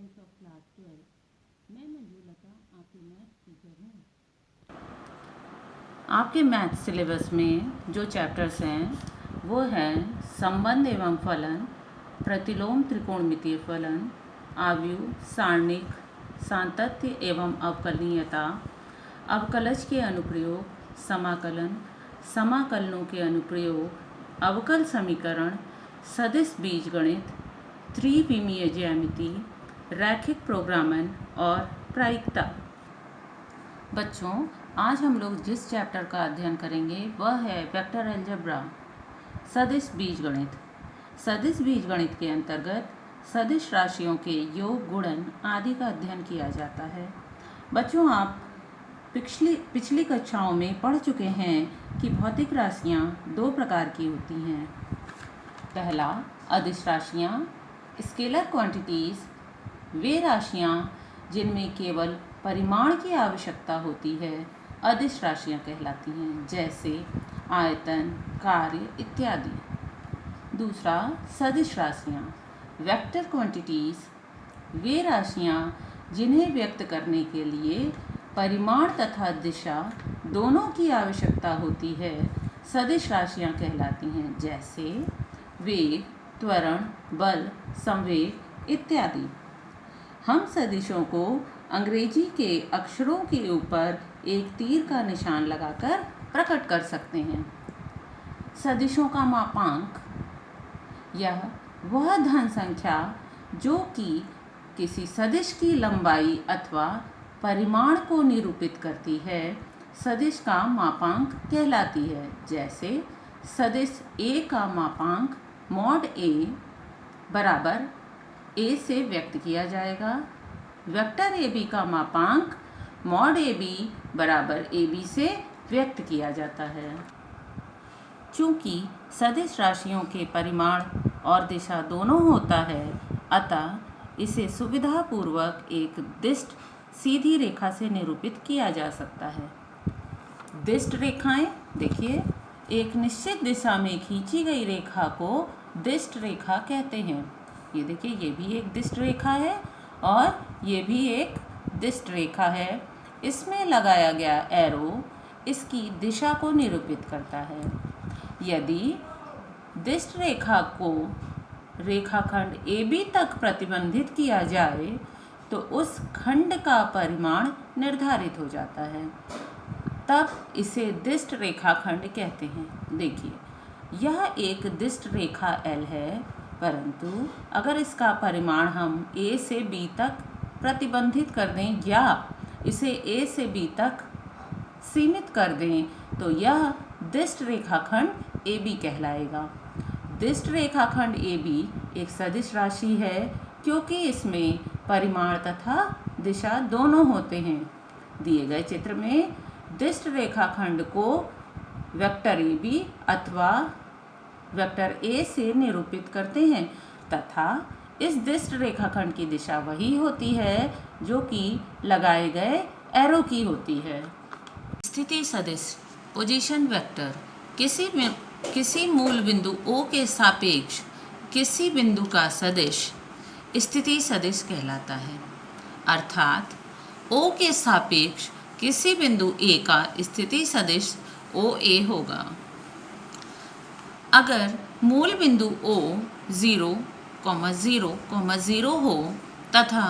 Science of class 12। मैं मंजूलता आपकी math teacher हूँ। आपके मैथ सिलेबस में जो चैप्टर्स हैं वो हैं संबंध एवं फलन, प्रतिलोम त्रिकोणमितीय फलन, आव्यूह, सारणिक, सातत्य एवं अवकलनीयता, अवकलज के अनुप्रयोग, समाकलन, समाकलनों के अनुप्रयोग, अवकल समीकरण, सदिश बीजगणित, त्रिविमीय ज्यामिति, रैखिक प्रोग्रामन और प्रायिकता। बच्चों, आज हम लोग जिस चैप्टर का अध्ययन करेंगे वह है वेक्टर अलजेब्रा, सदिश बीजगणित। सदिश बीजगणित के अंतर्गत सदिश राशियों के योग, गुणन आदि का अध्ययन किया जाता है। बच्चों, आप पिछली कक्षाओं में पढ़ चुके हैं कि भौतिक राशियाँ दो प्रकार की होती हैं। पहला, अदिश राशियाँ, स्केलर क्वांटिटीज़, वे राशियाँ जिनमें केवल परिमाण की आवश्यकता होती है अदिश राशियाँ कहलाती हैं, जैसे आयतन, कार्य इत्यादि। दूसरा, सदिश राशियाँ, वेक्टर क्वांटिटीज़, वे राशियाँ जिन्हें व्यक्त करने के लिए परिमाण तथा दिशा दोनों की आवश्यकता होती है सदिश राशियाँ कहलाती हैं, जैसे वेग, त्वरण, बल, संवेग इत्यादि। हम सदिशों को अंग्रेजी के अक्षरों के ऊपर एक तीर का निशान लगाकर प्रकट कर सकते हैं। सदिशों का मापांक, यह वह धन संख्या जो कि किसी सदिश की लंबाई अथवा परिमाण को निरूपित करती है, सदिश का मापांक कहलाती है। जैसे सदिश a का मापांक मॉड a बराबर a से व्यक्त किया जाएगा। वेक्टर ab का मापांक मॉड ab बराबर ab से व्यक्त किया जाता है। चूँकि सदिश राशियों के परिमाण और दिशा दोनों होता है, अतः इसे सुविधापूर्वक एक दिष्ट सीधी रेखा से निरूपित किया जा सकता है। दिष्ट रेखाएं देखिए, एक निश्चित दिशा में खींची गई रेखा को दिष्ट रेखा कहते हैं। ये देखिए, ये भी एक दिष्ट रेखा है और ये भी एक दिष्ट रेखा है। इसमें लगाया गया एरो इसकी दिशा को निरूपित करता है। यदि दिष्ट रेखा को रेखाखंड AB तक प्रतिबंधित किया जाए तो उस खंड का परिमाण निर्धारित हो जाता है, तब इसे दिष्ट रेखाखंड कहते हैं। देखिए, यह एक दिष्ट रेखा L है, परंतु अगर इसका परिमाण हम A से B तक प्रतिबंधित कर दें या इसे A से B तक सीमित कर दें तो यह दिष्ट रेखाखंड AB कहलाएगा। दिष्ट रेखाखंड AB एक सदिश राशि है क्योंकि इसमें परिमाण तथा दिशा दोनों होते हैं। दिए गए चित्र में दिष्ट रेखाखंड को वेक्टर AB अथवा वेक्टर A से निरूपित करते हैं तथा इस दिष्ट रेखाखंड की दिशा वही होती है जो कि लगाए गए एरो की होती है। स्थिति सदिश, पोजीशन वेक्टर, किसी मूल बिंदु O के सापेक्ष किसी बिंदु का सदिश स्थिति सदिश कहलाता है। अर्थात O के सापेक्ष किसी बिंदु A का स्थिति सदिश OA होगा। अगर मूल बिंदु O 0, 0, 0 हो तथा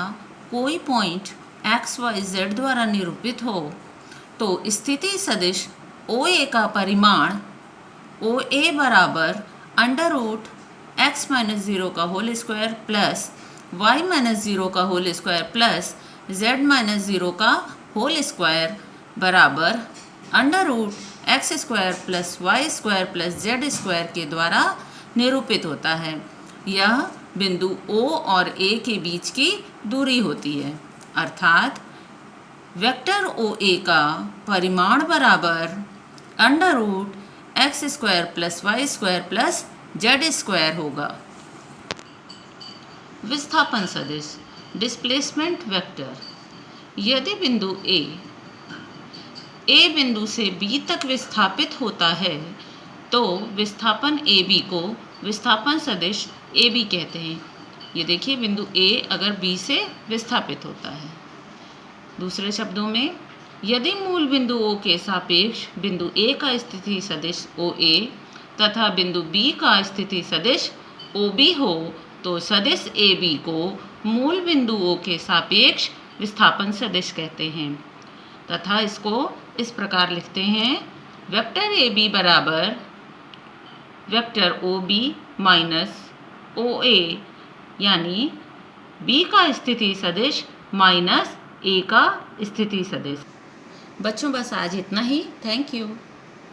कोई पॉइंट x, y, z द्वारा निरूपित हो तो स्थिति सदिश OA का परिमाण OA बराबर √x - 0 का होल स्क्वायर प्लस y - 0 का होल स्क्वायर प्लस z - 0 का होल स्क्वायर बराबर √x² plus y² plus z² के द्वारा निरूपित होता है। यह बिंदु O और A के बीच की दूरी होती है। अर्थात वेक्टर OA का परिमाण बराबर √x² plus y² plus z² होगा। विस्थापन सदिश, डिस्प्लेसमेंट वेक्टर, यदि बिंदु A बिंदु से B तक विस्थापित होता है तो विस्थापन AB को विस्थापन सदिश AB कहते हैं। ये देखिए बिंदु A अगर B से विस्थापित होता है। दूसरे शब्दों में, यदि मूल बिंदु O के सापेक्ष बिंदु A का स्थिति सदिश OA तथा बिंदु B का स्थिति सदिश OB हो तो सदिश AB को मूल बिंदु O के सापेक्ष विस्थापन सदिश कहते हैं तथा इसको इस प्रकार लिखते हैं, वेक्टर AB बराबर वेक्टर OB माइनस OA, यानी B का स्थिति सदिश माइनस A का स्थिति सदिश। बच्चों बस आज इतना ही। Thank you.